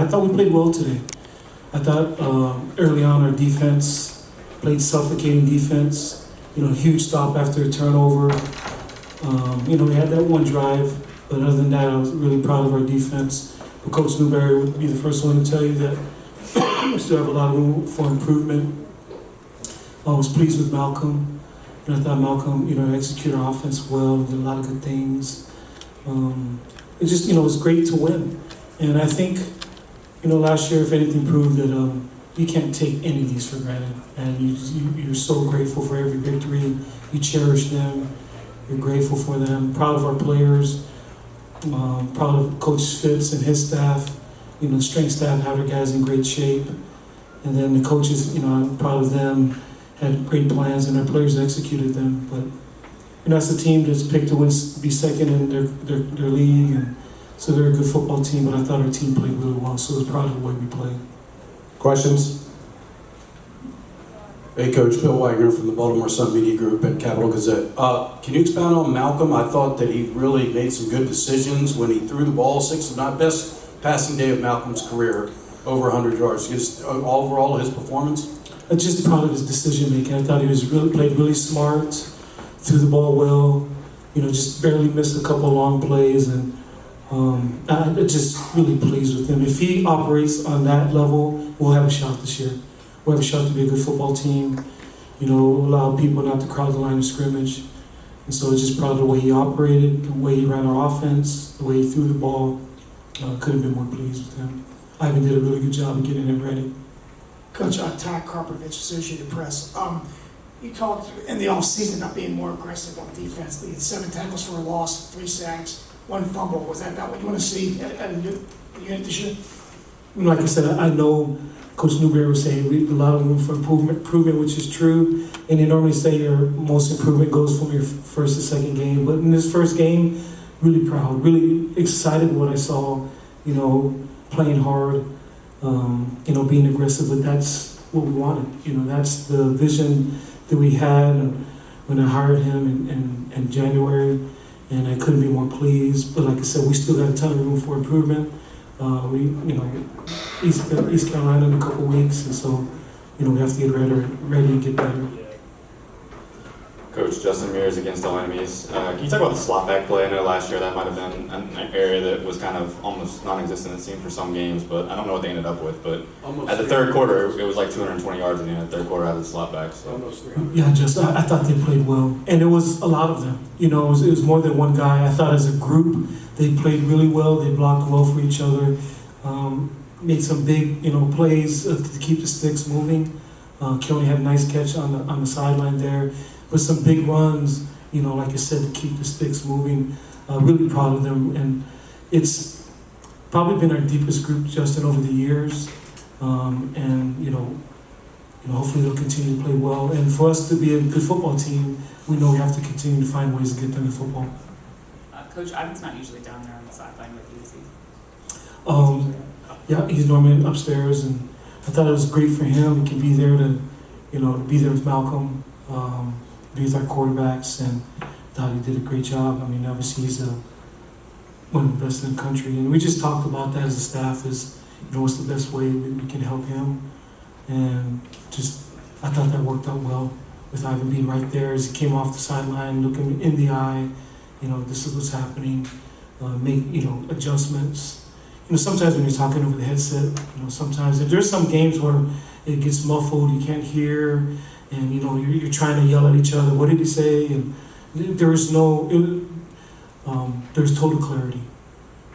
I thought we played well today. I thought early on our defense played suffocating defense. Huge stop after a turnover. We had that one drive, but other than that, I was really proud of our defense. But Coach Newberry would be the first one to tell you that we still have a lot of room for improvement. I was pleased with Malcolm. I thought Malcolm, executed our offense well, did a lot of good things. It just, it was great to win. And I think, last year, if anything, proved that you can't take any of these for granted. And you're so grateful for every victory. You cherish them. You're grateful for them. Proud of our players. Proud of Coach Phipps and his staff. Strength staff had our guys in great shape. And then the coaches, I'm proud of them. Had great plans and their players executed them. But that's a team that's picked to win, be second in their league, and so they're a good football team. But I thought our team played really well, so I was proud of the way we played. Questions? Hey, Coach, Bill Wagner from the Baltimore Sun Media Group at Capital Gazette. Can you expound on Malcolm? I thought that he really made some good decisions when he threw the ball. Best passing day of Malcolm's career, over 100 yards. Just overall, his performance. I'm just proud of his decision making. I thought he played really smart, threw the ball well. Just barely missed a couple long plays, and I'm just really pleased with him. If he operates on that level, we'll have a shot this year. We'll have a shot to be a good football team. Allow people not to crowd the line of scrimmage. And so I'm just proud of the way he operated, the way he ran our offense, the way he threw the ball. Couldn't have been more pleased with him. Ivan did a really good job of getting him ready. Coach, Ty Karpovich, Associated Press. You talked in the offseason about being more aggressive on defense. You had 7 tackles for a loss, 3 sacks, 1 fumble. Was that not what you want to see at a unit this year? Like I said, I know Coach Newberry was saying we have a lot of room for improvement, which is true. And they normally say your most improvement goes from your first to second game. But in this first game, really proud, really excited what I saw, playing hard. Being aggressive, but that's what we wanted. That's the vision that we had when I hired him in January, and I couldn't be more pleased. But like I said, we still got a ton of room for improvement. East Carolina in a couple weeks, and so we have to get ready and get better. Coach, Justin Mears against all enemies. Can you talk about the slot back play? I know last year that might have been an area that was kind of almost non-existent, it seemed, for some games, but I don't know what they ended up with. But at the third quarter, it was like 220 yards at the end of the third quarter out of the slot back. So. Almost 300. Yeah, I thought they played well, and it was a lot of them. It was more than one guy. I thought as a group they played really well. They blocked well for each other. Made some big plays to keep the sticks moving. Keone had a nice catch on the sideline there. With some big runs, like I said, to keep the sticks moving. Really proud of them, and it's probably been our deepest group, Justin, over the years. And hopefully they'll continue to play well. And for us to be a good football team, we know we have to continue to find ways to get them to football. Coach, Ivan's not usually down there on the sideline with you, is he? Yeah, he's normally upstairs, and I thought it was great for him. He can be there to be there with Malcolm. Be with our quarterbacks, and thought he did a great job. I mean, obviously he's one of the best in the country, and we just talked about that as a staff. What's the best way we can help him, and I thought that worked out well with Ivan being right there as he came off the sideline, looking in the eye. This is what's happening. Make adjustments. Sometimes when you're talking over the headset, sometimes if there's some games where it gets muffled, you can't hear. And you're trying to yell at each other. What did he say? And there's total clarity.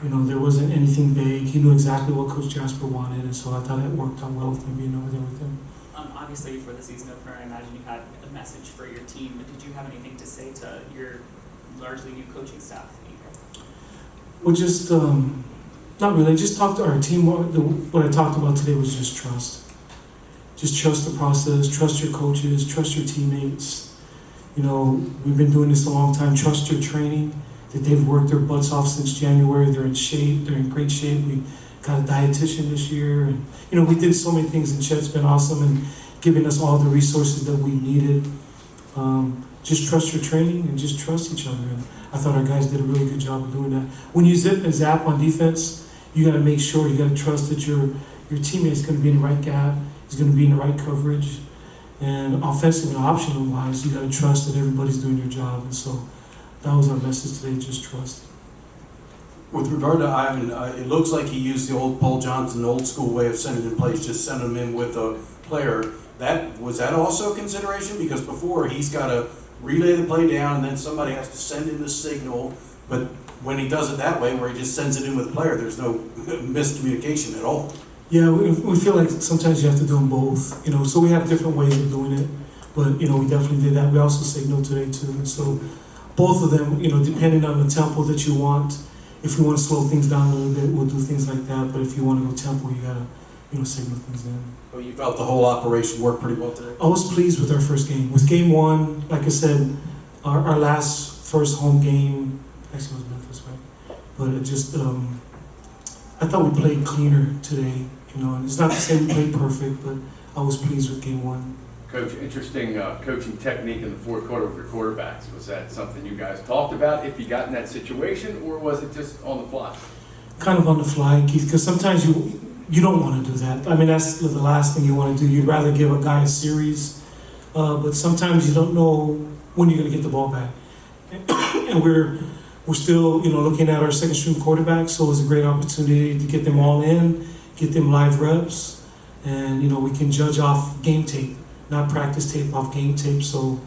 There wasn't anything vague. He knew exactly what Coach Jasper wanted, and so I thought it worked out well with him being over there with him. Obviously, before the season opener, I imagine you had a message for your team. But did you have anything to say to your largely new coaching staff? Well, just not really. Just talk to our team. What I talked about today was just trust. Just trust the process, trust your coaches, trust your teammates. We've been doing this a long time. Trust your training, that they've worked their butts off since January. They're in shape. They're in great shape. We got a dietitian this year. And, we did so many things, and Chet's been awesome and giving us all the resources that we needed. Just trust your training and just trust each other. And I thought our guys did a really good job of doing that. When you zip and zap on defense, you got to make sure, you got to trust that your teammate's going to be in the right gap, he's going to be in the right coverage. And offensive and optional wise, you got to trust that everybody's doing their job. And so that was our message today, just trust. With regard to Ivan, it looks like he used the old Paul Johnson, old school way of sending in plays, just send him in with a player. Was that also a consideration? Because before he's got to relay the play down and then somebody has to send in the signal. But when he does it that way, where he just sends it in with a player, there's no miscommunication at all. Yeah, we feel like sometimes you have to do them both, so we have different ways of doing it. But, we definitely did that. We also signaled today too. And so both of them, depending on the tempo that you want, if you want to slow things down a little bit, we'll do things like that. But if you want to go tempo, you got to, signal things in. Well, you felt the whole operation worked pretty well today? I was pleased with our first game. With game one, like I said, our first home game, actually it was Memphis, right? But it just, I thought we played cleaner today, and it's not to say we played perfect, but I was pleased with game one. Coach, interesting coaching technique in the fourth quarter with your quarterbacks. Was that something you guys talked about if you got in that situation, or was it just on the fly? Kind of on the fly, Keith, because sometimes you don't want to do that. I mean, that's the last thing you want to do. You'd rather give a guy a series, but sometimes you don't know when you're going to get the ball back. And we're still, looking at our second string quarterback, so it was a great opportunity to get them all in, get them live reps, and we can judge off game tape, not practice tape, off game tape. So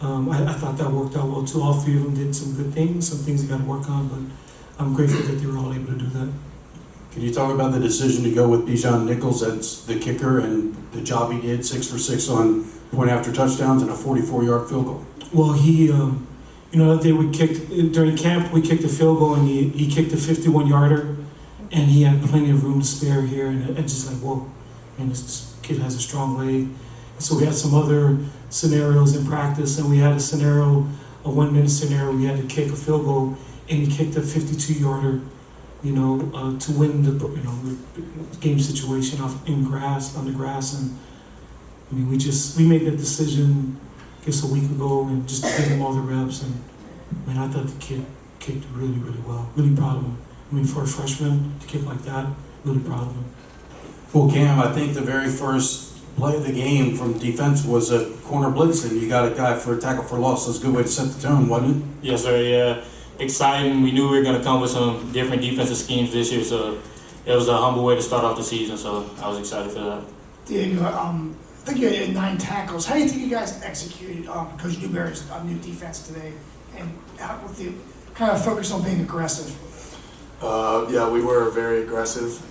I thought that worked out well too. All three of them did some good things, some things they got to work on, but I'm grateful that they were all able to do that. Can you talk about the decision to go with Bijan Nichols as the kicker and the job he did, 6 for 6 on point after touchdowns and a 44-yard field goal? Well, he, that day we kicked, during camp, we kicked a field goal and he kicked a 51-yarder and he had plenty of room to spare here, and just like, whoa, and this kid has a strong leg. And so we had some other scenarios in practice, and we had a 1-minute scenario, we had to kick a field goal and he kicked a 52-yarder, to win the game situation on the grass. And I mean, we made that decision, I guess, a week ago, and just to give him all the reps. And I thought the kid kicked really, really well. Really proud of him. I mean, for a freshman to kick like that, really proud of him. Well, Cam, I think the very first play of the game from defense was a corner blitz, and you got a guy for a tackle for loss. So it's a good way to set the tone, wasn't it? Yes, sir. Yeah. Exciting. We knew we were going to come with some different defensive schemes this year, so it was a humble way to start off the season, so I was excited for that. Diego, I think you had 9 tackles. How do you think you guys executed Coach Newberry's new defense today, and with the kind of focus on being aggressive? Yeah, we were very aggressive,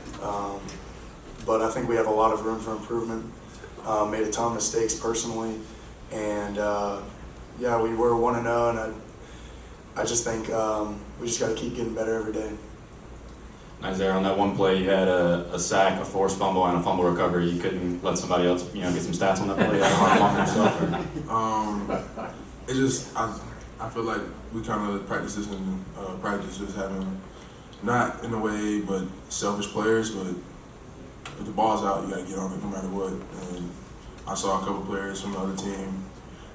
but I think we have a lot of room for improvement. Made a ton of mistakes personally, and yeah, we were 1-0, and I just think we just got to keep getting better every day. Isaiah, on that one play, you had a sack, a forced fumble, and a fumble recovery. You couldn't let somebody else, get some stats on that play. You had a hard one yourself. It's just I feel like we kind of practice this in practice, just having not in a way, but selfish players. But if the ball's out, you gotta get on it no matter what. And I saw a couple players from the other team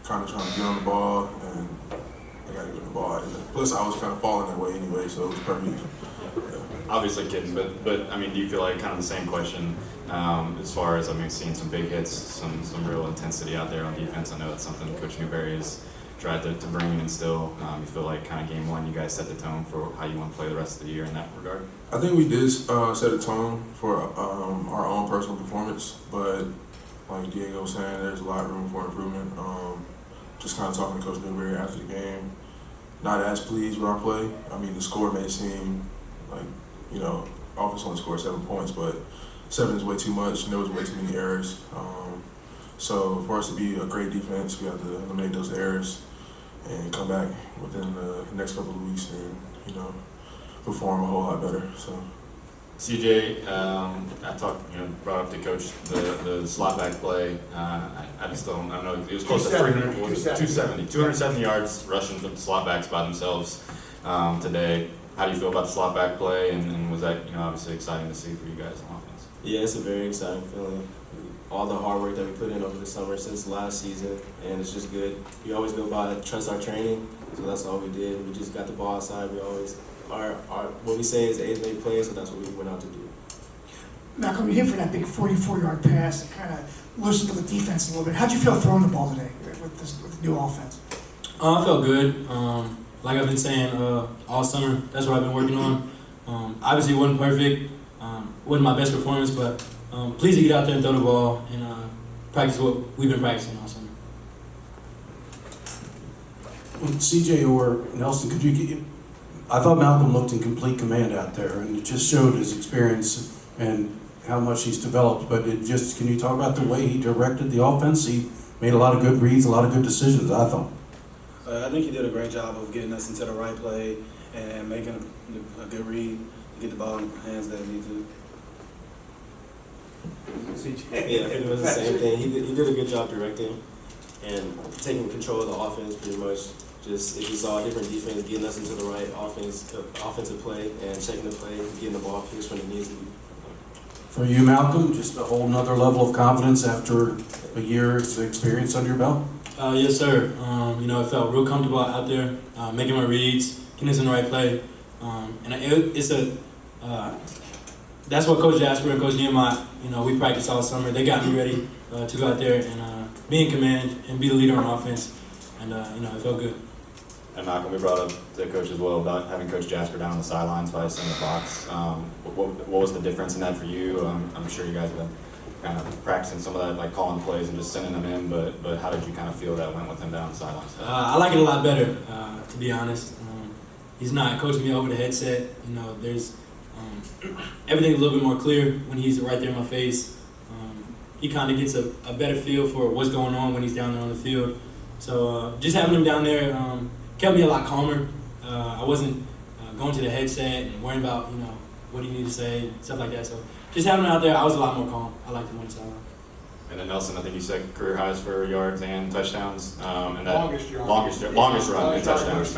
kind of trying to get on the ball, and I gotta get on the ball. And plus, I was kind of falling that way anyway, so it was perfect. Yeah. Obviously kidding, but I mean, do you feel like kind of the same question as far as, seeing some big hits, some real intensity out there on defense? I know that's something Coach Newberry has tried to bring and instill. You feel like kind of game one, you guys set the tone for how you want to play the rest of the year in that regard? I think we did set a tone for our own personal performance, but like Diego was saying, there's a lot of room for improvement. Just kind of talking to Coach Newberry after the game, not as pleased with our play. I mean, the score may seem like, offense only scored 7 points, but 7 is way too much, and there was way too many errors. So for us to be a great defense, we have to eliminate those errors and come back within the next couple of weeks and, perform a whole lot better. So. CJ, I brought up to Coach the slot back play. I just don't know. It was close to 300, 270 yards rushing for the slot backs by themselves today. How do you feel about the slot back play, and was that obviously exciting to see for you guys on offense? Yeah, it's a very exciting feeling. All the hard work that we put in over the summer since last season, and it's just good. We always go by trust our training, so that's all we did. We just got the ball outside. We always what we say is 8 make plays, so that's what we went out to do. Malcolm, you hit for that big 44-yard pass that kind of loosened up the defense a little bit. How'd you feel throwing the ball today with the new offense? I felt good. Like I've been saying all summer, that's what I've been working on. Obviously, it wasn't perfect. Wasn't my best performance, but pleased to get out there and throw the ball and practice what we've been practicing all summer. CJ or Nelson, could you get, I thought Malcolm looked in complete command out there, and it just showed his experience and how much he's developed, but it just, can you talk about the way he directed the offense? He made a lot of good reads, a lot of good decisions, I thought. I think he did a great job of getting us into the right play and making a good read to get the ball in the hands that we need to. Yeah, it was the same thing. He did a good job directing and taking control of the offense pretty much. Just if you saw a different defense, getting us into the right offensive play and checking the play, getting the ball placed when it needs to be. For you, Malcolm, just a whole nother level of confidence after a year's experience under your belt? Yes, sir. I felt real comfortable out there, making my reads, getting us in the right play. That's what Coach Jasper and Coach Nehemiah, we practiced all summer. They got me ready to go out there and be in command and be the leader on offense. And, it felt good. And Malcolm, we brought up to Coach as well about having Coach Jasper down on the sidelines by us in the box. What was the difference in that for you? I'm sure you guys have been kind of practicing some of that, like calling plays and just sending them in, but how did you kind of feel that went with him down the sidelines? I like it a lot better, to be honest. He's not coaching me over the headset. There's everything's a little bit more clear when he's right there in my face. He kind of gets a better feel for what's going on when he's down there on the field. So just having him down there kept me a lot calmer. I wasn't going to the headset and worrying about what he needed to say, stuff like that. So just having him out there, I was a lot more calm. I liked him on the sideline. And then Nelson, I think you set career highs for yards and touchdowns. And that longest run and touchdowns.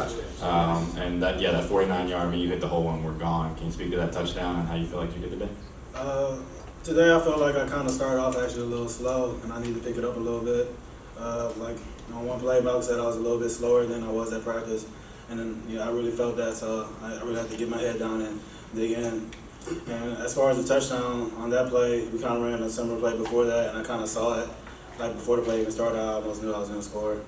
And that 49-yard, you hit the whole one, we're gone. Can you speak to that touchdown and how you feel like you did today? Today I felt like I kind of started off actually a little slow, and I need to pick it up a little bit. On one play, Malcolm said I was a little bit slower than I was at practice, and then I really felt that, so I really had to get my head down and dig in. And as far as the touchdown on that play, we kind of ran a similar play before that, and I kind of saw it. Like before the play even started, I almost knew I was going to score.